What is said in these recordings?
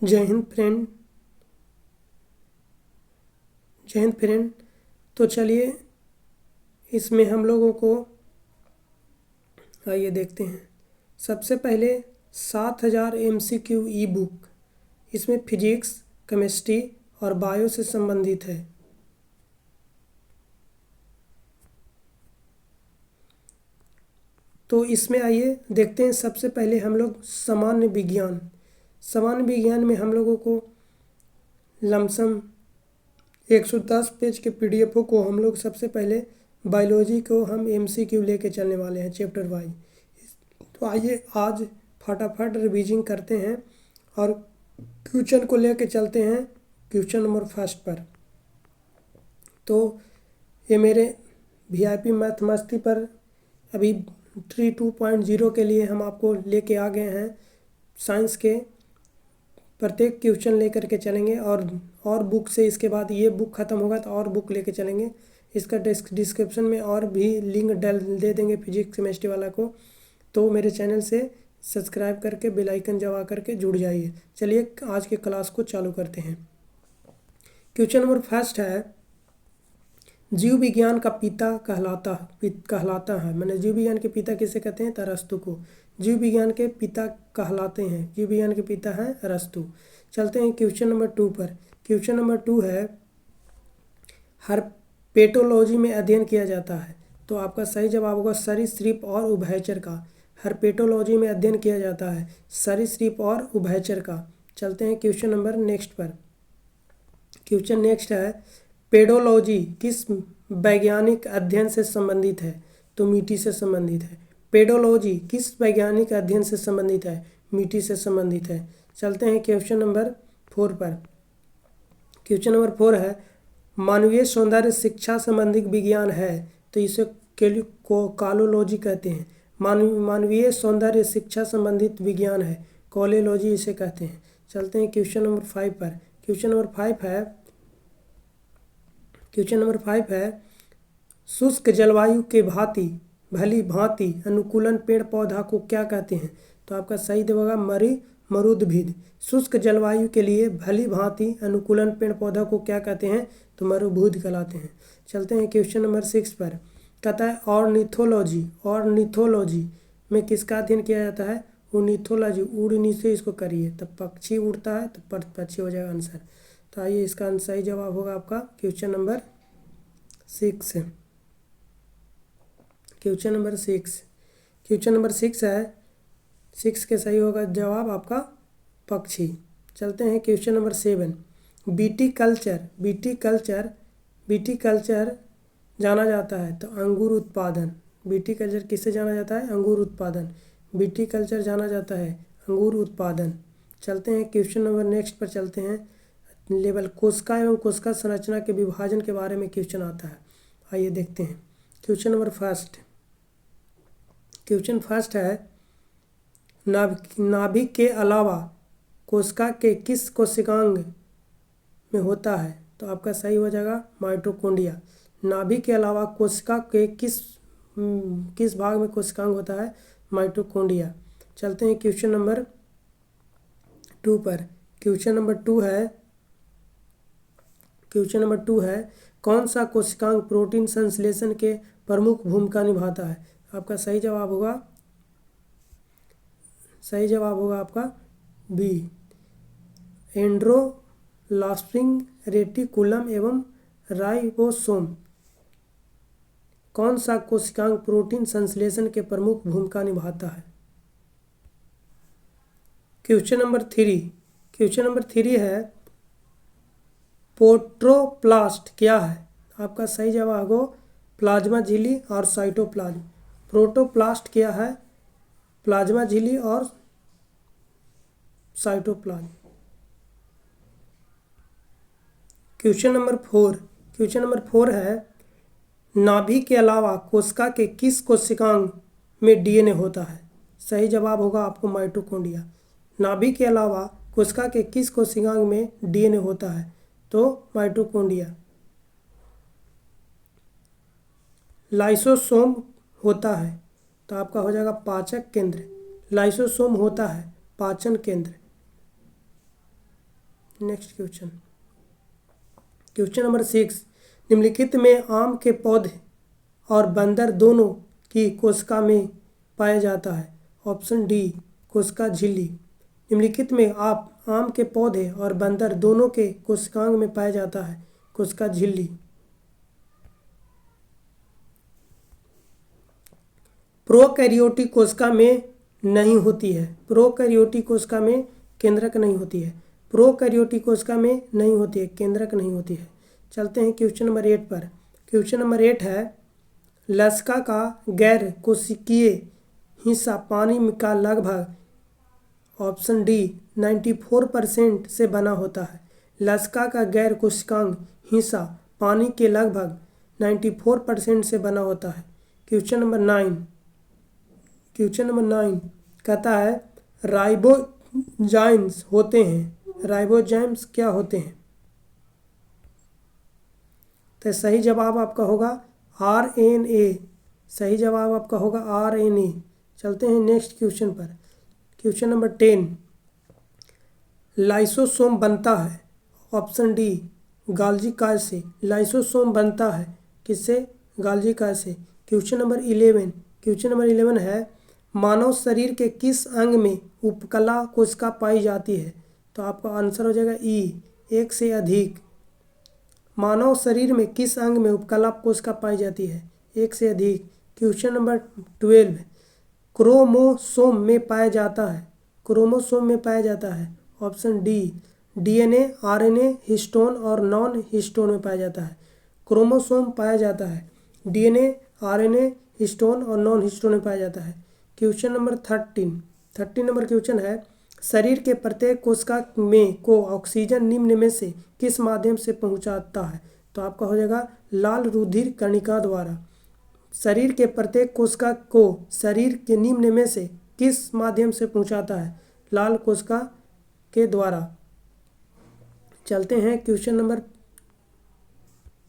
जय हिंद फ्रेंड। जय हिंद फ्रेंड। तो चलिए इसमें हम लोगों को आइए देखते हैं। सबसे पहले 7000 MCQ ई बुक, इसमें फिजिक्स, केमिस्ट्री और बायो से संबंधित है। तो इसमें आइए देखते हैं। सबसे पहले हम लोग सामान्य विज्ञान में हम लोगों को लमसम 110 पेज के PDF को हम लोग सबसे पहले बायोलॉजी को हम MCQ लेके चलने वाले हैं चैप्टर वाइज। तो आइए आज फटाफट रिवीजिंग करते हैं और क्वेश्चन को लेके चलते हैं क्वेश्चन नंबर फर्स्ट पर। तो ये मेरे VIP मैथ मस्ती पर अभी 3.2.0 के लिए हम आपको लेके आ गए हैं। साइंस के प्रत्येक क्वेश्चन लेकर के चलेंगे और बुक से, इसके बाद ये बुक ख़त्म होगा तो और बुक लेके चलेंगे। इसका डिस्क्रिप्शन में और भी लिंक दे देंगे फिजिक्स केमिस्ट्री वाला को। तो मेरे चैनल से सब्सक्राइब करके बेल आइकन दबा करके जुड़ जाइए। चलिए आज के क्लास को चालू करते हैं। क्वेश्चन नंबर फर्स्ट है, जीव विज्ञान का पिता कहलाता है। मैंने जीव विज्ञान के पिता किसे कहते हैं? तो अरस्तु को जीव विज्ञान के पिता कहलाते हैं। जीव विज्ञान के पिता हैं अरस्तु। चलते हैं क्वेश्चन नंबर 2 पर। क्वेश्चन नंबर 2 है, हर्पेटोलॉजी में अध्ययन किया जाता है। तो आपका सही जवाब होगा सरीसृप और उभयचर का। हर्पेटोलॉजी में अध्ययन किया जाता है सरीसृप और उभयचर का। चलते हैं क्वेश्चन नंबर नेक्स्ट पर। क्वेश्चन नेक्स्ट है, पेडोलॉजी किस वैज्ञानिक अध्ययन से संबंधित है? तो मिट्टी से संबंधित है। पेडोलॉजी किस वैज्ञानिक अध्ययन से संबंधित है? मिट्टी से संबंधित है। चलते हैं क्वेश्चन नंबर 4 पर। क्वेश्चन नंबर 4 है, मानवीय सौंदर्य शिक्षा संबंधी विज्ञान है। तो इसे कॉलोलॉजी कहते हैं। मानवीय सौंदर्य शिक्षा संबंधित विज्ञान है, कॉलोलॉजी इसे कहते हैं। चलते हैं क्वेश्चन नंबर 5 पर। क्वेश्चन नंबर 5 है, शुष्क जलवायु के भली भांति अनुकूलन पेड़ पौधा को क्या कहते हैं? तो आपका सही होगा मरुद्भिद। शुष्क जलवायु के लिए भली भांति अनुकूलन पेड़ पौधा को क्या कहते हैं? तो मरुभूध कहलाते हैं। चलते हैं क्वेश्चन नंबर 6 पर। कहता है ऑर्निथोलॉजी में किसका अध्ययन किया जाता है? ऑर्निथोलॉजी, उड़ने से इसको करिए, तब पक्षी उड़ता है तो पक्षी हो जाएगा आंसर। तो आइए इसका सही जवाब होगा आपका क्वेश्चन नंबर 6। क्वेश्चन नंबर 6 है, 6 के सही होगा जवाब आपका पक्षी। चलते हैं क्वेश्चन नंबर 7। बीटी कल्चर जाना जाता है तो अंगूर उत्पादन। बीटी कल्चर किससे जाना जाता है? अंगूर उत्पादन। बीटी कल्चर जाना जाता है अंगूर उत्पादन। चलते हैं क्वेश्चन नंबर नेक्स्ट पर चलते हैं। लेवल कोशिका एवं कोशिका संरचना के विभाजन के बारे में क्वेश्चन आता है। आइए देखते हैं। क्वेश्चन नंबर फर्स्ट है, नाभिक के अलावा कोशिका के किस कोशिकांग में होता है? तो आपका सही हो जाएगा माइटोकॉन्ड्रिया। नाभिक के अलावा कोशिका के किस भाग में कोशिकांग होता है? माइटोकॉन्ड्रिया। चलते हैं क्वेश्चन नंबर 2 पर। क्वेश्चन नंबर 2 है, कौन सा कोशिकांग प्रोटीन संश्लेषण के प्रमुख भूमिका निभाता है? आपका सही जवाब होगा आपका बी, एंडोप्लाज्मिक रेटिकुलम एवं राइबोसोम। कौन सा कोशिकांग प्रोटीन संश्लेषण के प्रमुख भूमिका निभाता है? क्वेश्चन नंबर 3 है, प्रोटोप्लास्ट क्या है? आपका सही जवाब हो प्लाज्मा झिल्ली और साइटोप्लाज्म। प्रोटोप्लास्ट क्या है? प्लाज्मा झिल्ली और साइटोप्लाज्म। क्वेश्चन नंबर 4 है, नाभिक के अलावा कोशिका के किस कोशिकांग में DNA होता है? सही जवाब होगा आपको माइटोकॉन्ड्रिया। नाभिक के अलावा कोशिका के किस कोशिकांग में DNA होता है? तो माइटोकॉन्ड्रिया। लाइसोसोम होता है तो आपका हो जाएगा पाचक केंद्र। लाइसोसोम होता है पाचन केंद्र। नेक्स्ट क्वेश्चन नंबर 6, निम्नलिखित में आम के पौधे और बंदर दोनों की कोशिका में पाया जाता है। ऑप्शन डी कोशिका झिल्ली। निम्नलिखित में आम के पौधे और बंदर दोनों के कोशिकांग में पाया जाता है कोशिका झिल्ली। प्रोकैरियोटिक कोशिका में नहीं होती है। प्रोकैरियोटिक कोशिका में केंद्रक नहीं होती है। प्रोकैरियोटिक कोशिका में नहीं होती है, केंद्रक नहीं होती है। चलते हैं क्वेश्चन नंबर 8 पर। क्वेश्चन नंबर 8 है, लसिका का गैर कोशिकीय हिस्सा पानी का लगभग ऑप्शन डी 94% से बना होता है। लसिका का गैर कोशिकांग हिस्सा पानी के लगभग 94% से बना होता है। क्वेश्चन नंबर 9 कहता है राइबोजाइम्स होते हैं। राइबोजाइम्स क्या होते हैं? तो सही जवाब आपका होगा RNA। सही जवाब आपका होगा RNA। चलते हैं नेक्स्ट क्वेश्चन पर। क्वेश्चन नंबर 10, लाइसोसोम बनता है। ऑप्शन डी गाल्जी काज से। लाइसोसोम बनता है किससे? गाल्जी काज से। क्वेश्चन नंबर 11 है, मानव शरीर के किस अंग में उपकला कोशिका पाई जाती है? तो आपका आंसर हो जाएगा ई, एक से अधिक। मानव शरीर में किस अंग में उपकला कोशिका पाई जाती है? एक से अधिक। क्वेश्चन नंबर 12, क्रोमोसोम में पाया जाता है। क्रोमोसोम में पाया जाता है। Option D DNA, RNA, histone और नॉन हिस्टोन में पाया जाता है। क्रोमोसोम पाया जाता है DNA, RNA, हिस्टोन और नॉन हिस्टोन में पाया जाता है। क्वेश्चन नंबर 13 नंबर क्वेश्चन है, शरीर के प्रत्येक कोशिका में को ऑक्सीजन निम्न में से किस माध्यम से पहुंचाता है? तो आपका हो जाएगा लाल रुधिर कणिका द्वारा। शरीर के प्रत्येक कोशिका को शरीर के निम्न में से किस माध्यम से पहुंचाता है? लाल कोशिका के द्वारा। चलते हैं क्वेश्चन नंबर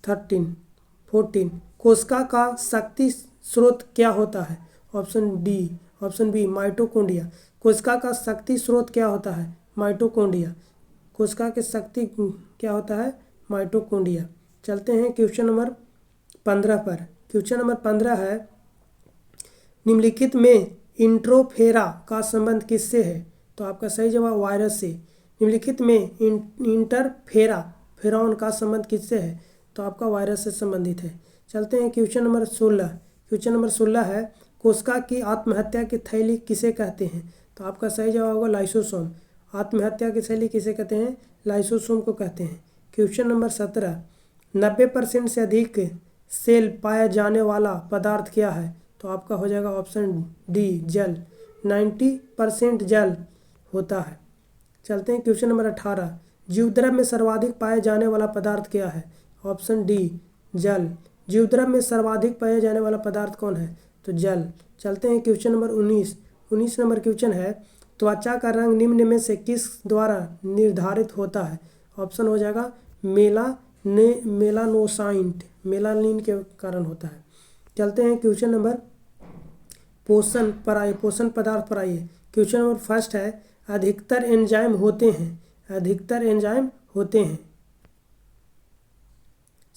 14, कोशिका का शक्ति स्रोत क्या होता है? Option B mitochondria. कोशिका का शक्ति स्रोत क्या होता है? माइटोकॉन्ड्रिया। कोशिका की शक्ति क्या होता है? माइटोकॉन्ड्रिया। चलते हैं क्वेश्चन नंबर 15 पर। क्वेश्चन नंबर 15 है, निम्नलिखित में इंट्रोफेरा का संबंध किससे है? तो आपका सही जवाब वायरस से। निम्नलिखित में फेरॉन का संबंध किससे है? तो आपका वायरस से संबंधित है। चलते हैं क्वेश्चन नंबर 16। क्वेश्चन नंबर 16 है, कोशिका की आत्महत्या की थैली किसे कहते हैं? तो आपका सही जवाब होगा लाइसोसोम। आत्महत्या की थैली किसे कहते हैं? लाइसोसोम को कहते हैं। क्वेश्चन नंबर 17, 90% से अधिक सेल पाया जाने वाला पदार्थ क्या है? तो आपका हो जाएगा ऑप्शन डी जल। 90% जल होता है। चलते हैं क्वेश्चन नंबर 18, जीवद्रव्य में सर्वाधिक पाया जाने वाला पदार्थ क्या है? ऑप्शन डी जल। जीवद्रव्य में सर्वाधिक पाया जाने वाला पदार्थ कौन है? तो जल। चलते हैं क्वेश्चन नंबर 19 नंबर क्वेश्चन है, त्वचा का रंग निम्न में से किस द्वारा निर्धारित होता है? ऑप्शन हो जाएगा मेलानोसाइट, मेलानिन के कारण होता है। चलते हैं क्वेश्चन नंबर पोषण पदार्थ पर आइए। क्वेश्चन नंबर 1 है, अधिकतर एंजाइम होते हैं।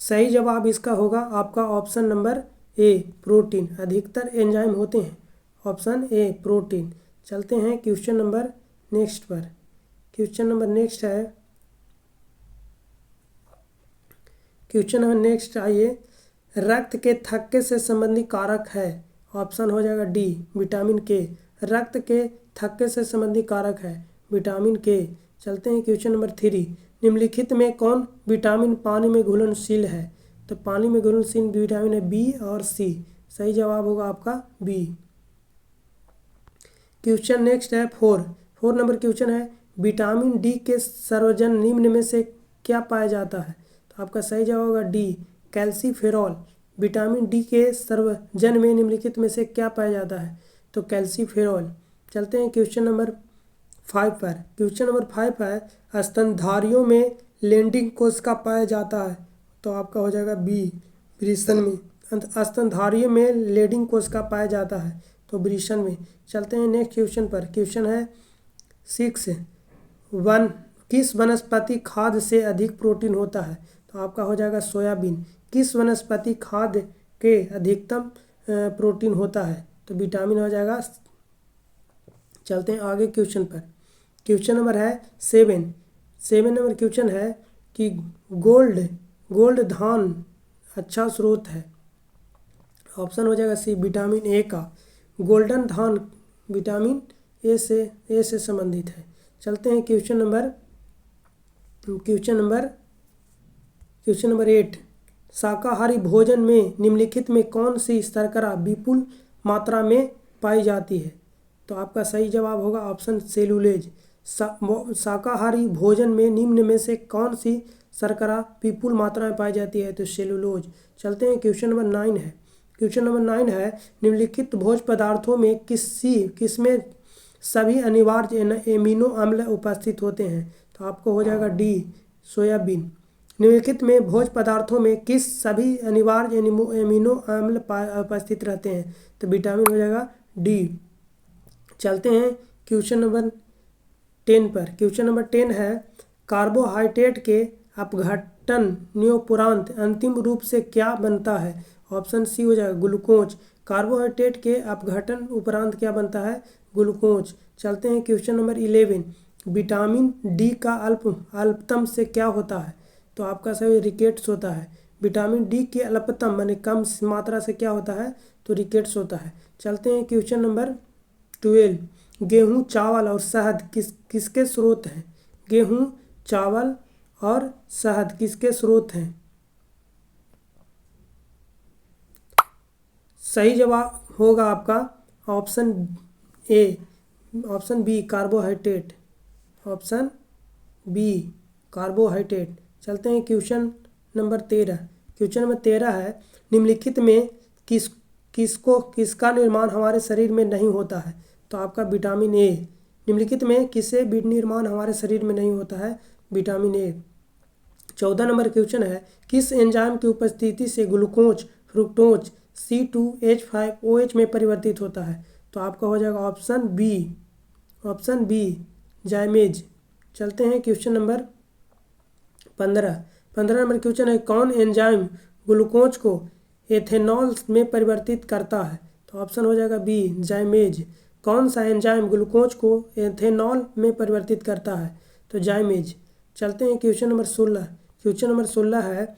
सही जवाब इसका होगा आपका ऑप्शन नंबर ए प्रोटीन। अधिकतर एंजाइम होते हैं। Option A protein. चलते हैं क्वेश्चन नंबर नेक्स्ट पर। क्वेश्चन नंबर नेक्स्ट है, क्वेश्चन नंबर नेक्स्ट आइए, रक्त के थक्के से संबंधित कारक है। ऑप्शन हो जाएगा डी विटामिन के। रक्त के थक्के से संबंधित कारक है विटामिन के। चलते हैं क्वेश्चन नंबर 3, निम्नलिखित में कौन विटामिन पानी में घुलनशील है? तो पानी में घुलनशील विटामिन है बी और सी। सही जवाब होगा आपका बी। क्वेश्चन नेक्स्ट है 4 नंबर क्वेश्चन है, विटामिन डी के सर्वजन निम्न में से क्या पाया जाता है? तो आपका सही जवाब होगा डी कैल्सीफेरॉल। विटामिन डी के सर्वजन में निम्नलिखित में से क्या पाया जाता है? तो कैल्सीफेरॉल। चलते हैं क्वेश्चन नंबर 5 पर। क्वेश्चन नंबर 5 है, स्तनधारियों में लैंडिंग कोशिका पाया जाता है। तो आपका हो जाएगा बी वृषण में। स्तनधारियों में लैंडिंग कोशिका पाया जाता है तो वृषण में। चलते हैं नेक्स्ट क्वेश्चन पर। क्वेश्चन है 6, किस वनस्पति खाद्य से अधिक प्रोटीन होता है? तो आपका हो जाएगा सोयाबीन। किस वनस्पति खाद्य के अधिकतम प्रोटीन होता है? तो विटामिन हो जाएगा। चलते हैं आगे क्वेश्चन पर। क्वेश्चन नंबर है 7 नंबर क्वेश्चन है कि गोल्ड धान अच्छा स्रोत है। ऑप्शन हो जाएगा सी विटामिन ए का। गोल्डन धान विटामिन ए से संबंधित है। चलते हैं क्वेश्चन नंबर 8। शाकाहारी भोजन में निम्नलिखित में कौन सी शर्करा विपुल मात्रा में पाई जाती है? तो आपका सही जवाब होगा ऑप्शन सेलुलोज। शाकाहारी भोजन में निम्न में से कौन सी शर्करा विपुल मात्रा में पाई जाती है? तो सेलुलोज। चलते हैं क्वेश्चन नंबर 9 है। क्वेश्चन नंबर 9 है निम्नलिखित भोज्य पदार्थों में किसमें सभी अनिवार्य एमिनो अम्ल उपस्थित होते हैं? तो आपको हो जाएगा डी सोयाबीन। निम्नलिखित में भोज्य पदार्थों में किस सभी अनिवार्य एमिनो अम्ल उपस्थित रहते हैं? तो विटामिन हो जाएगा डी। चलते हैं क्वेश्चन नंबर 10 पर। क्वेश्चन नंबर 10 है कार्बोहाइड्रेट के अपघटन अंतिम रूप से क्या बनता है? ऑप्शन सी हो जाएगा ग्लूकोज। कार्बोहाइड्रेट के अपघटन उपरांत क्या बनता है? ग्लूकोज। चलते हैं क्वेश्चन नंबर 11। विटामिन डी का अल्पतम से क्या होता है? तो आपका सही रिकेट्स होता है। विटामिन डी के अल्पतम माने कम मात्रा से क्या होता है? तो रिकेट्स होता है। चलते हैं क्वेश्चन नंबर 12। गेहूँ, चावल और शहद किसके स्रोत हैं? गेहूँ, चावल और शहद किसके स्रोत हैं? सही जवाब होगा आपका option B carbohydrate. Option B carbohydrate. चलते हैं क्वेश्चन नंबर 13। क्वेश्चन नंबर 13 है निम्नलिखित में किसका निर्माण हमारे शरीर में नहीं होता है? तो आपका विटामिन ए। निम्नलिखित में किसे निर्माण हमारे शरीर में नहीं होता है? Vitamin A. 14 नंबर क्वेश्चन है किस एंजाइम की उपस्थिति से ग्लूकोज फ्रुक्टोज C2H5OH में परिवर्तित होता है? तो आपका हो जाएगा ऑप्शन बी जाइमेज। चलते हैं क्वेश्चन नंबर 15 नंबर क्वेश्चन है कौन एंजाइम ग्लूकोज को एथेनॉल में परिवर्तित करता है? तो ऑप्शन हो जाएगा बी जाइमेज। कौन सा एंजाइम ग्लूकोज को एथेनॉल में परिवर्तित करता है? तो जाइमेज। चलते हैं क्वेश्चन नंबर 16। क्वेश्चन नंबर 16 है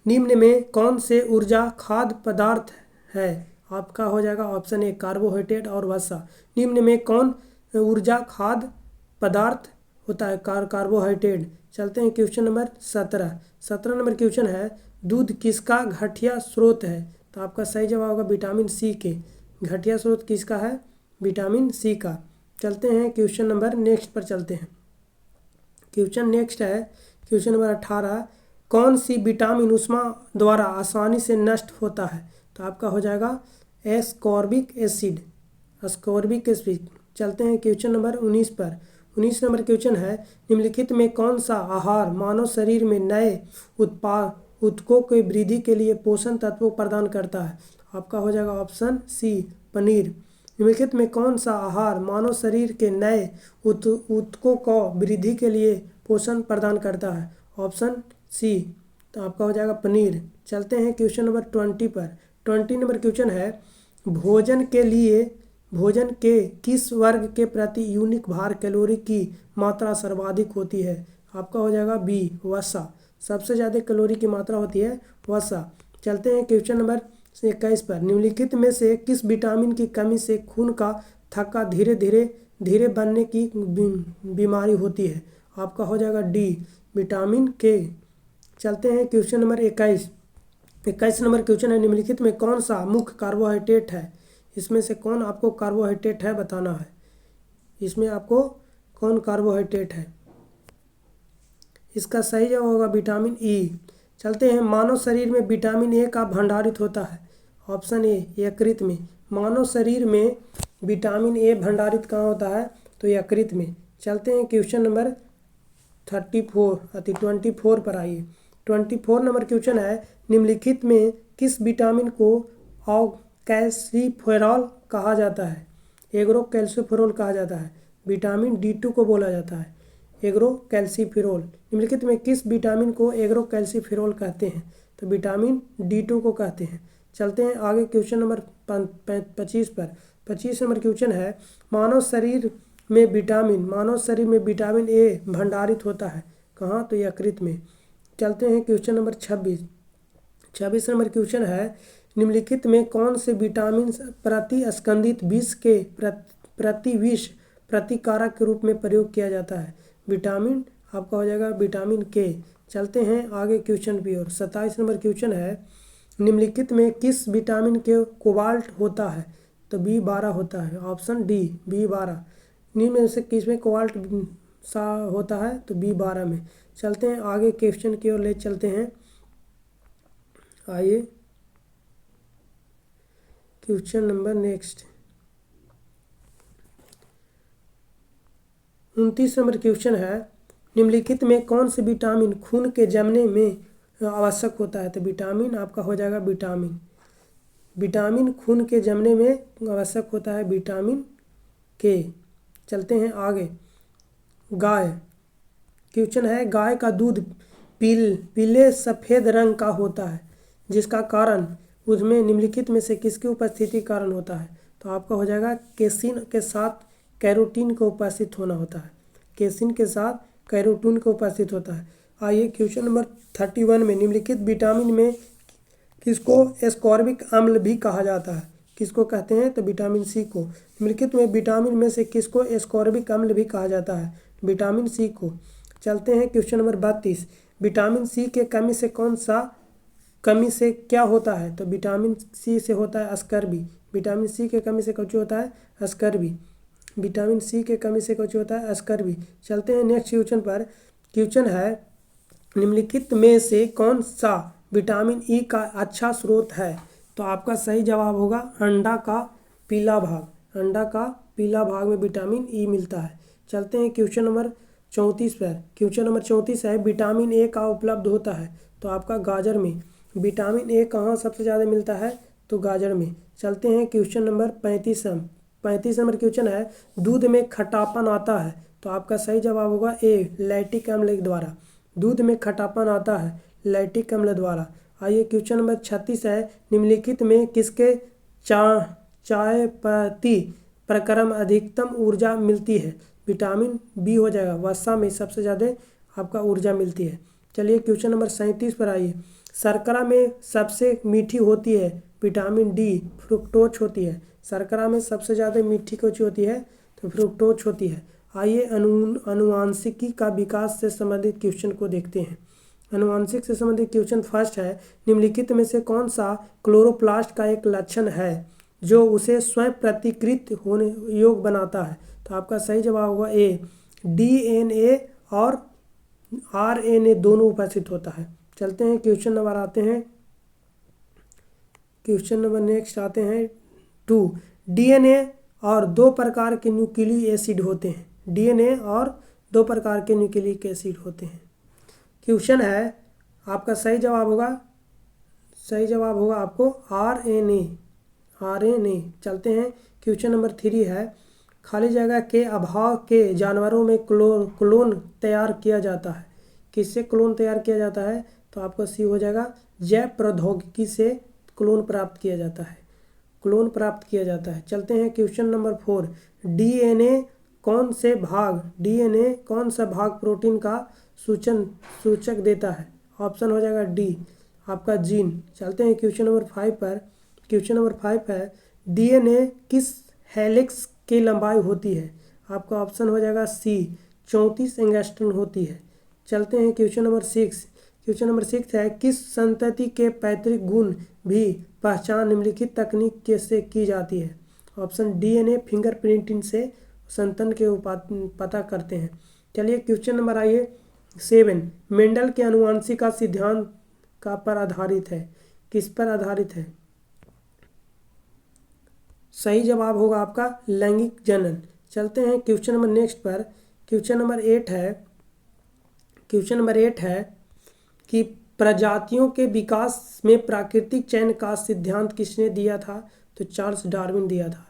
निम्न में कौन से ऊर्जा खाद्य पदार्थ है? आपका हो जाएगा ऑप्शन ए कार्बोहाइड्रेट और वसा। निम्न में कौन ऊर्जा खाद्य पदार्थ होता है? कार्बोहाइड्रेट। चलते हैं क्वेश्चन नंबर 17 नंबर क्वेश्चन है दूध किसका घटिया स्रोत है? तो आपका सही जवाब होगा विटामिन सी के। घटिया स्रोत किसका है? विटामिन सी का। चलते हैं क्वेश्चन नंबर नेक्स्ट पर चलते हैं। क्वेश्चन नेक्स्ट है क्वेश्चन नंबर 18। कौन सी विटामिन ऊष्मा द्वारा आसानी से नष्ट होता है? तो आपका हो जाएगा एस्कॉर्बिक एसिड। चलते हैं क्वेश्चन नंबर 19 पर। 19 नंबर क्वेश्चन है निम्नलिखित में कौन सा आहार मानव शरीर में नए ऊतकों की वृद्धि के लिए पोषण तत्वों प्रदान करता है? आपका हो जाएगा ऑप्शन सी पनीर। निम्नलिखित में कौन सा आहार मानव शरीर के नए ऊतकों को वृद्धि के लिए पोषण प्रदान करता है? Option C. तो आपका हो जाएगा पनीर। चलते हैं क्वेश्चन नंबर 20 पर। 20 नंबर क्वेश्चन है भोजन के किस वर्ग के प्रति यूनिट भार कैलोरी की मात्रा सर्वाधिक होती है? आपका हो जाएगा बी वसा। सबसे ज़्यादा कैलोरी की मात्रा होती है वसा। चलते हैं क्वेश्चन नंबर 21 पर। निम्नलिखित में से किस विटामिन की कमी से खून का थक्का धीरे बनने की बीमारी होती है? आपका हो जाएगा डी विटामिन के। चलते हैं क्वेश्चन नंबर 21 नंबर क्वेश्चन है निम्नलिखित में कौन सा मुख्य कार्बोहाइड्रेट है? इसमें से कौन आपको कार्बोहाइड्रेट है बताना है। इसमें आपको कौन कार्बोहाइड्रेट है? इसका सही जवाब होगा विटामिन ई। चलते हैं मानव शरीर में विटामिन ए का भंडारित होता है। ऑप्शन ए यकृत में। मानव शरीर में विटामिन ए भंडारित कहाँ होता है? तो यकृत में। चलते हैं क्वेश्चन नंबर 24 पर आइए। 24 नंबर क्वेश्चन है निम्नलिखित में किस विटामिन को कैल्सीफेरॉल कहा जाता है? एग्रो कैल्सीफेरॉल कहा जाता है। विटामिन D2 को बोला जाता है। एग्रोकैल्सीफेरॉल। निम्नलिखित में किस विटामिन को एग्रोकैल्सीफेरॉल कहते हैं? तो विटामिन D2 को कहते हैं। चलते हैं आगे क्वेश्चन नंबर 25 पर। 25 नंबर क्वेश्चन है, मानव शरीर में विटामिन ए भंडारित होता है कहाँ? तो यकृत में। चलते हैं क्वेश्चन नंबर 26 नंबर क्वेश्चन है, निम्नलिखित में कौन से विटामिन प्रतिस्कंदित विष के प्रतिविष प्रतिकारक के रूप में प्रयोग किया जाता है? विटामिन आपका हो जाएगा विटामिन के। चलते हैं आगे क्वेश्चन की ओर। 27 नंबर क्वेश्चन है, निम्नलिखित में किस विटामिन के कोबाल्ट होता है? तो B12 होता है, ऑप्शन डी B12। निम्न में से किस में कोबाल्ट सा होता है? तो B12 में। चलते हैं आगे क्वेश्चन की ओर ले चलते हैं। आइए question number next 29 number question है, निम्नलिखित में कौन से विटामिन खून के जमने में आवश्यक होता है? तो विटामिन आपका हो जाएगा विटामिन खून के जमने में आवश्यक होता है विटामिन के। चलते हैं आगे। गाय क्वेश्चन है, गाय का दूध पीले सफ़ेद रंग का होता है जिसका कारण उसमें निम्नलिखित में से किसकी उपस्थिति कारण होता है? तो आपका हो जाएगा केसिन के साथ कैरोटीन का उपस्थित होना होता है। केसिन के साथ कैरोटीन का उपस्थित होता है। आइए क्वेश्चन नंबर 31 में, निम्नलिखित विटामिन में किसको एस्कॉर्बिक अम्ल भी कहा जाता है? किसको कहते हैं? तो विटामिन सी को। निम्नलिखित में विटामिन में से किसको एस्कॉर्बिक अम्ल भी कहा जाता है? विटामिन सी को। चलते हैं क्वेश्चन नंबर 32, विटामिन सी के कमी से क्या होता है? तो विटामिन सी से होता है अस्कर्बी। विटामिन सी के कमी से कुछ होता है अस्कर्बी। विटामिन सी के कमी से कुछ होता है अस्कर्बी। चलते हैं नेक्स्ट क्वेश्चन पर। क्वेश्चन है, निम्नलिखित में से कौन सा विटामिन ई का अच्छा स्रोत है? तो आपका सही जवाब होगा अंडा का पीला भाग। अंडा का पीला भाग में विटामिन ई मिलता है। चलते हैं क्वेश्चन नंबर 34 पर। क्वेश्चन नंबर 34 है, विटामिन ए का उपलब्ध होता है तो आपका गाजर में। विटामिन ए कहाँ सबसे ज़्यादा मिलता है? तो गाजर में। चलते हैं क्वेश्चन नंबर 35 नंबर क्वेश्चन है, दूध में खट्टापन आता है तो आपका सही जवाब होगा ए लैक्टिक अम्ल द्वारा। दूध में खट्टापन आता है लैक्टिक अम्ल द्वारा। आइए क्वेश्चन नंबर 36 है, निम्नलिखित में किसके चाय पत्ती प्रक्रम अधिकतम ऊर्जा मिलती है? विटामिन बी हो जाएगा, वसा में सबसे ज़्यादा आपका ऊर्जा मिलती है। चलिए क्वेश्चन नंबर 37 पर आइए। शर्करा में सबसे मीठी होती है? विटामिन डी फ्रुक्टोज होती है। शर्करा में सबसे ज़्यादा मीठी कौन सी होती है? तो फ्रुक्टोज होती है। आइए अनुवांशिकी का विकास से संबंधित क्वेश्चन को देखते हैं। अनुवांशिक से संबंधित क्वेश्चन फर्स्ट है, निम्नलिखित में से कौन सा क्लोरोप्लास्ट का एक लक्षण है जो उसे स्वयं प्रतिकृत होने योग्य बनाता है? तो आपका सही जवाब होगा ए DNA और RNA दोनों उपस्थित होता है। चलते हैं क्वेश्चन नंबर आते हैं। क्वेश्चन नंबर नेक्स्ट आते हैं 2। DNA और दो प्रकार के न्यूक्लिक एसिड होते हैं। DNA और दो प्रकार के न्यूक्लिक एसिड होते हैं। क्वेश्चन है, आपका सही जवाब होगा आपको RNA। चलते हैं क्वेश्चन नंबर 3 है, खाली जगह के अभाव के जानवरों में क्लोन तैयार किया जाता है। किससे क्लोन तैयार किया जाता है? तो आपका सी हो जाएगा जैव प्रौद्योगिकी से क्लोन प्राप्त किया जाता है। चलते हैं क्वेश्चन नंबर 4। DNA कौन सा भाग प्रोटीन का सूचक देता है? ऑप्शन हो जाएगा डी आपका जीन। चलते हैं क्वेश्चन नंबर 5 पर। क्वेश्चन नंबर 5 है, DNA किस हेलिक्स की लंबाई होती है? आपका ऑप्शन हो जाएगा सी 34 एंगस्ट्रॉम होती है। चलते हैं क्वेश्चन नंबर 6। क्वेश्चन नंबर 6 है, किस संतति के पैतृक गुण भी पहचान निम्नलिखित तकनीक से की जाती है? ऑप्शन DNA फिंगरप्रिंटिंग से संतान के पता करते हैं। चलिए क्वेश्चन नंबर आइए 7। मेंडल के आनुवंशिक सिद्धांत का पर आधारित है? किस पर आधारित है? सही जवाब होगा आपका लैंगिक जनन। चलते हैं क्वेश्चन नंबर नेक्स्ट पर। क्वेश्चन नंबर 8 है कि प्रजातियों के विकास में प्राकृतिक चयन का सिद्धांत किसने दिया था? तो चार्ल्स डार्विन दिया था।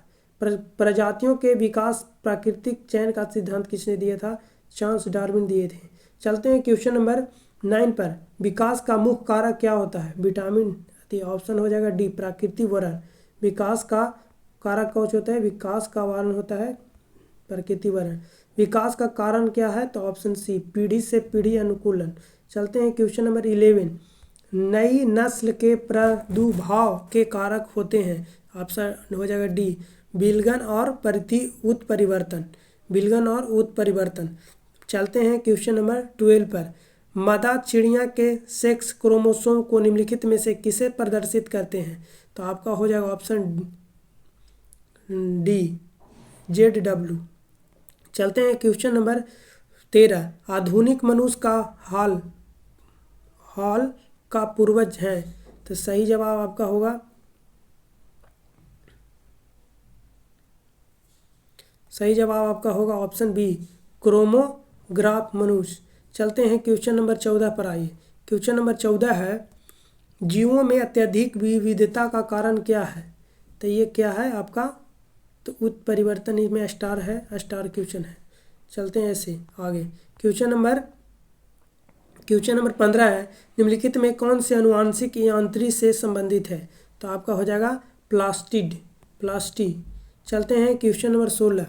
प्रजातियों के विकास प्राकृतिक चयन का सिद्धांत किसने दिया था? चार्ल्स डार्विन दिए थे। चलते हैं क्वेश्चन नंबर 9 पर। विकास का मुख्य कारक क्या होता है? विटामिन, ऑप्शन हो जाएगा डी प्राकृतिक वरण। विकास का कारक कौन होता है? विकास का वर्ण होता है प्रकृति वर्ण। विकास का कारण क्या है? तो ऑप्शन सी पीढ़ी से पीढ़ी अनुकूलन। चलते हैं क्वेश्चन नंबर 11। नई नस्ल के प्रादुर्भाव के कारक होते हैं। ऑप्शन हो जाएगा डी विलगन और उत्परिवर्तन। विलगन और उत्परिवर्तन। चलते हैं क्वेश्चन नंबर 12 पर। मादा चिड़िया के सेक्स क्रोमोसोम को निम्नलिखित में से किसे प्रदर्शित करते हैं? तो आपका हो जाएगा ऑप्शन डी ZW। चलते हैं क्वेश्चन नंबर 13। आधुनिक मनुष्य का हाल का पूर्वज है। तो सही जवाब आपका होगा ऑप्शन बी क्रोमोग्राफ मनुष्य। चलते हैं क्वेश्चन नंबर 14 पर। आइए क्वेश्चन नंबर 14 है जीवों में अत्यधिक विविधता का कारण क्या है? तो ये क्या है आपका? तो उत्परिवर्तन, इसमें स्टार है, स्टार क्वेश्चन है। चलते हैं ऐसे आगे। क्वेश्चन नंबर 15 है निम्नलिखित में कौन से अनुवांशिक यांत्रिक से संबंधित है? तो आपका हो जाएगा प्लास्टी। चलते हैं क्वेश्चन नंबर 16।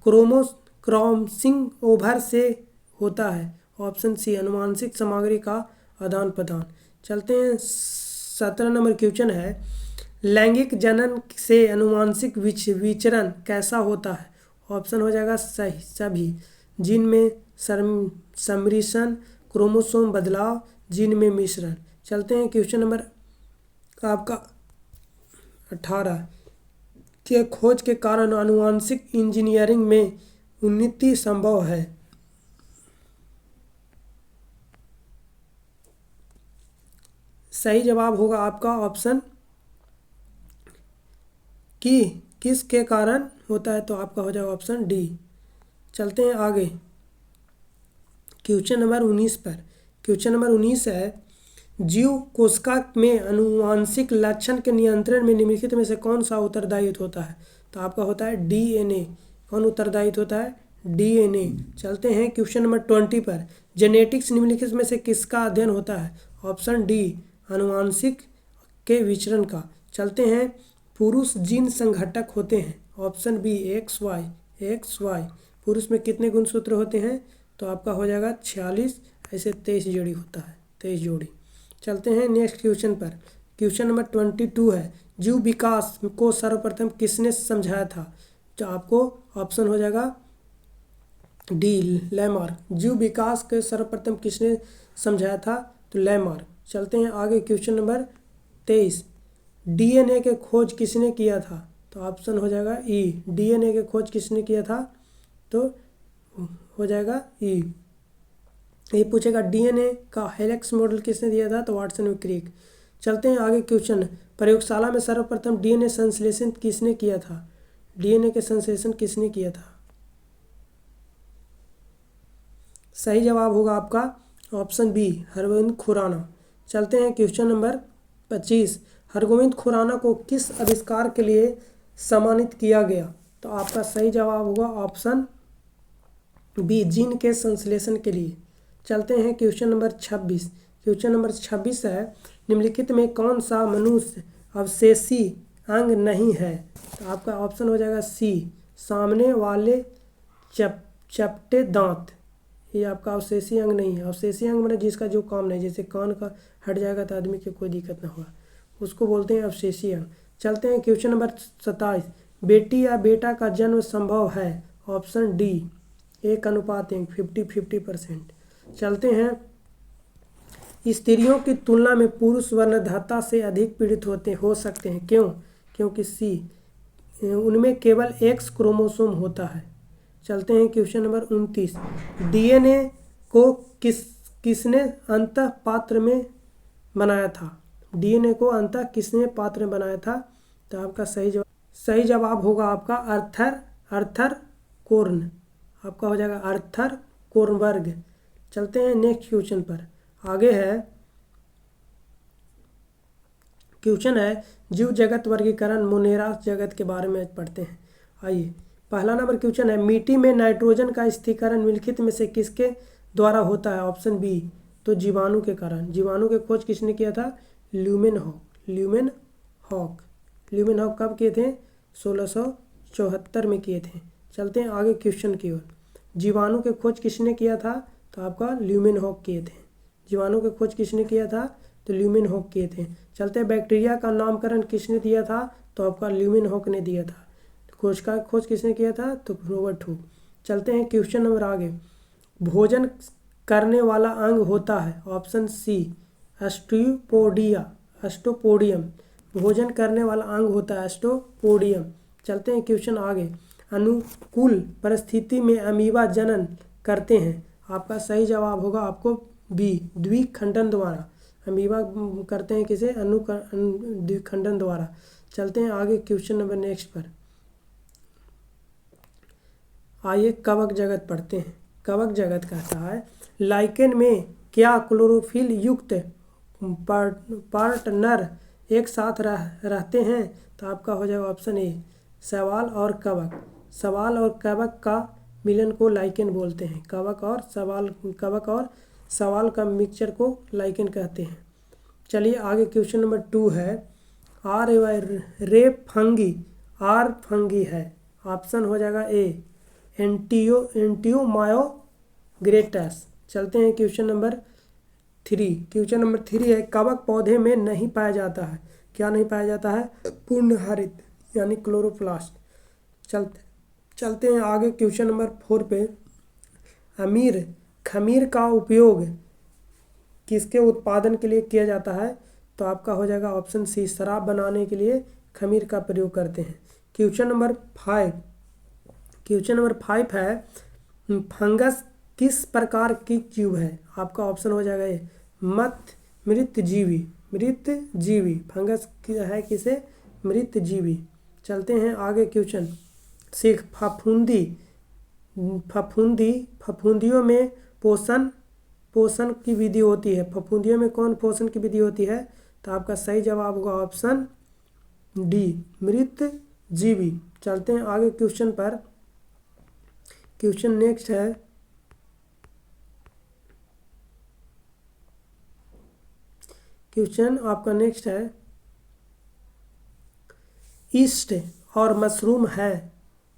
क्रॉसिंग ओवर से होता है। ऑप्शन सी अनुवांशिक सामग्री का आदान प्रदान। चलते हैं 17 नंबर क्वेश्चन है लैंगिक जनन से अनुवांशिक विचरण कैसा होता है? ऑप्शन हो जाएगा सभी। जीन में सम्मिश्रण, क्रोमोसोम बदलाव, जीन में मिश्रण। चलते हैं क्वेश्चन नंबर आपका 18 के खोज के कारण आनुवंशिक इंजीनियरिंग में उन्नति संभव है। सही जवाब होगा आपका ऑप्शन कि किसके कारण होता है? तो आपका हो जाएगा ऑप्शन डी। चलते हैं आगे क्वेश्चन नंबर 19 पर। क्वेश्चन नंबर 19 है जीव कोशिका में आनुवंशिक लक्षण के नियंत्रण में निम्नलिखित में से कौन सा उत्तरदायित्व होता है? तो आपका होता है DNA। कौन उत्तरदायित्व होता है? DNA। चलते हैं क्वेश्चन नंबर 20 पर। जेनेटिक्स निम्नलिखित में से किसका अध्ययन होता है? ऑप्शन डी आनुवंशिक के विचरण का। चलते हैं पुरुष जीन संघटक होते हैं। Option B XY। पुरुष में कितने गुणसूत्र होते हैं? तो आपका हो जाएगा 46। ऐसे 23 जोड़ी होता है, 23 जोड़ी। चलते हैं नेक्स्ट क्वेश्चन पर। क्वेश्चन नंबर 22 है जीव विकास को सर्वप्रथम किसने समझाया था? तो आपको ऑप्शन हो जाएगा डी लैमार्क। जीव विकास के सर्वप्रथम किसने समझाया था? तो लैमार्क। चलते हैं आगे क्वेश्चन नंबर 23। DNA के खोज किसने किया था? तो ऑप्शन हो जाएगा ई। DNA के खोज किसने किया था? तो हो जाएगा ई। ये पूछेगा DNA का हेलिक्स मॉडल किसने दिया था? तो वाटसन और क्रिक। चलते हैं आगे क्वेश्चन। प्रयोगशाला में सर्वप्रथम DNA संश्लेषण किसने किया था? DNA के संश्लेषण किसने किया था? सही जवाब होगा आपका ऑप्शन बी हरगोविंद खुराना। चलते हैं क्वेश्चन नंबर 25। हरगोविंद खुराना को किस आविष्कार के लिए सम्मानित किया गया? तो आपका सही जवाब होगा ऑप्शन बी जीन के संश्लेषण के लिए। चलते हैं क्वेश्चन नंबर 26। क्वेश्चन नंबर 26 है निम्नलिखित में कौन सा मनुष्य अवशेषी अंग नहीं है? तो आपका ऑप्शन हो जाएगा सी सामने वाले चपटे दांत। ये आपका अवशेषी अंग नहीं है। अवशेषी अंग मतलब जिसका जो काम नहीं, जैसे कान का हट जाएगा तो आदमी की कोई दिक्कत ना होगा, उसको बोलते हैं अवशेषी अंग। चलते हैं क्वेश्चन नंबर 27। बेटी या बेटा का जन्म संभव है? Option D 1:1 50-50%। चलते हैं स्त्रियों की तुलना में पुरुष वर्णधाता से अधिक पीड़ित हो सकते हैं। क्यों? क्योंकि सी उनमें केवल X क्रोमोसोम होता है। चलते हैं क्वेश्चन नंबर 29। DNA को किसने अंतः पात्र में बनाया था? DNA को अंतः किसने पात्र में बनाया था? तो आपका सही जवाब होगा आपका अर्थर कोर्न। आपका हो जाएगा अर्थर कोर्नबर्ग। चलते हैं नेक्स्ट क्वेश्चन पर। आगे है क्वेश्चन है जीव जगत वर्गीकरण मोनेरा जगत के बारे में पढ़ते हैं। आइए पहला नंबर क्वेश्चन है, मिट्टी में नाइट्रोजन का स्थिरीकरण निम्नलिखित में से किसके द्वारा होता है? ऑप्शन बी, तो जीवाणु के कारण। जीवाणु की खोज किसने किया था? ल्यूमेनहॉक कब किए थे? 1674 में किए थे। चलते हैं आगे क्वेश्चन की ओर। जीवाणु की खोज किसने किया था? तो आपका ल्यूमेनहॉक किए थे। जीवाणु की खोज किसने किया था? तो ल्यूमेनहॉक किए थे। चलते हैं बैक्टीरिया का नामकरण किसने दिया था? तो आपका ल्यूमेनहॉक ने दिया था। खोज किसने किया था? तो रॉबर्ट हुक। चलते हैं क्वेश्चन नंबर आगे। भोजन करने वाला अंग होता है? ऑप्शन सी, एस्टोपोडियम। भोजन करने वाला अंग होता है एस्टोपोडियम। चलते हैं क्वेश्चन आगे। अनुकूल परिस्थिति में अमीबा जनन करते हैं? आपका सही जवाब होगा आपको बी, द्विखंडन द्वारा। अमीबा करते हैं किसे? द्विखंडन द्वारा। चलते हैं आगे क्वेश्चन नंबर नेक्स्ट पर। आइए कवक जगत पढ़ते हैं। कवक जगत कहता है, लाइकेन में क्या क्लोरोफिल युक्त पार्टनर एक साथ रहते हैं? तो आपका हो जाएगा ऑप्शन ए, शैवाल और कवक। शैवाल और कवक का मिलन को लाइकेन बोलते हैं। कवक और शैवाल का मिक्सचर को लाइकेन कहते हैं। चलिए आगे क्वेश्चन नंबर 2 है, रे फंगी है। ऑप्शन हो जाएगा ए, एंटियोमायोग्रेटस। चलते हैं क्वेश्चन नंबर 3। क्वेश्चन नंबर 3 है, कवक पौधे में नहीं पाया जाता है। क्या नहीं पाया जाता है? पूर्णहरित यानी क्लोरोप्लास्ट। चलते हैं आगे क्वेश्चन नंबर 4 पे। खमीर का उपयोग किसके उत्पादन के लिए किया जाता है? तो आपका हो जाएगा ऑप्शन सी, शराब बनाने के लिए खमीर का प्रयोग करते हैं। क्वेश्चन नंबर 5 है, फंगस किस प्रकार की जीव है? आपका ऑप्शन हो जाएगा ए, मृतजीवी। फंगस है किसे? मृतजीवी। चलते हैं आगे क्वेश्चन 6, फफूंदियों में पोषण की विधि होती है। फफूंदियों में कौन पोषण की विधि होती है? तो आपका सही जवाब होगा ऑप्शन डी, मृतजीवी। चलते हैं आगे क्वेश्चन पर। क्वेश्चन नेक्स्ट है, क्वेश्चन आपका नेक्स्ट है, ईस्ट और मशरूम है।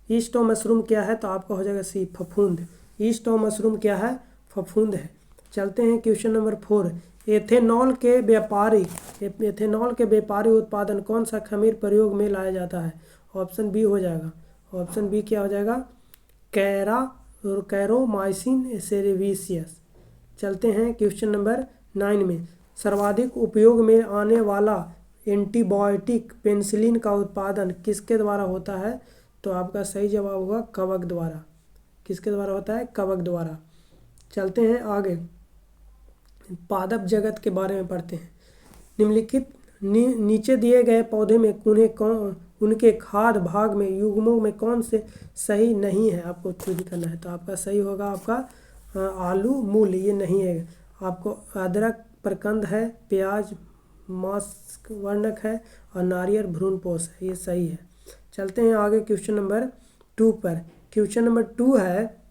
ईस्ट और मशरूम क्या है? तो आपका हो जाएगा सी, फफूंद। ईस्ट और मशरूम क्या है? फफूंद है। चलते हैं क्वेश्चन नंबर 4, एथेनॉल के व्यापारी उत्पादन कौन सा खमीर प्रयोग में लाया जाता है? ऑप्शन बी हो जाएगा। ऑप्शन बी क्या हो जाएगा? कैरोमाइसिन सेरेवियस। चलते हैं क्वेश्चन नंबर 9 में। सर्वाधिक उपयोग में आने वाला एंटीबायोटिक पेनिसिलिन का उत्पादन किसके द्वारा होता है? तो आपका सही जवाब होगा कवक द्वारा। किसके द्वारा होता है? कवक द्वारा। चलते हैं आगे, पादप जगत के बारे में पढ़ते हैं। निम्नलिखित नीचे दिए गए पौधे में उनके खाद्य भाग में युग्मों में कौन से सही नहीं है? आपको चूज करना है। तो आपका सही होगा आपका आलू मूल, ये नहीं है। आपको अदरक प्रकंद है, प्याज मांसवर्णक है और नारियल भ्रूणपोष है, ये सही है। चलते हैं आगे क्वेश्चन नंबर 2 पर। क्वेश्चन नंबर 2 है,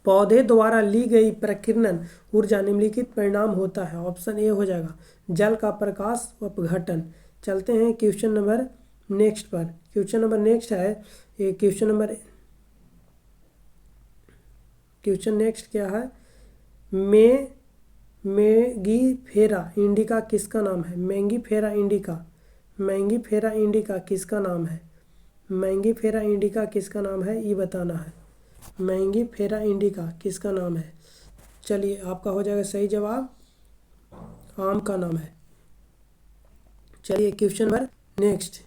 पौधे द्वारा ली गई प्रकीर्णन ऊर्जा निम्नलिखित परिणाम होता है। ऑप्शन ए हो जाएगा, जल का प्रकाश अपघटन। चलते हैं क्वेश्चन नंबर नेक्स्ट पर। क्वेश्चन नंबर नेक्स्ट है, ये क्वेश्चन नेक्स्ट क्या है? मैंगीफेरा इंडिका किसका नाम है? मैंगीफेरा इंडिका किसका नाम है? मैंगीफेरा इंडिका किसका नाम है, ये बताना है। मैंगीफेरा इंडिका किसका नाम है? चलिए आपका हो जाएगा सही जवाब आम का नाम है। चलिए question number next.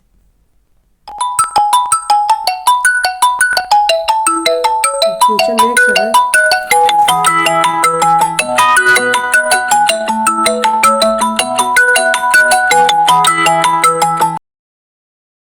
Question next है,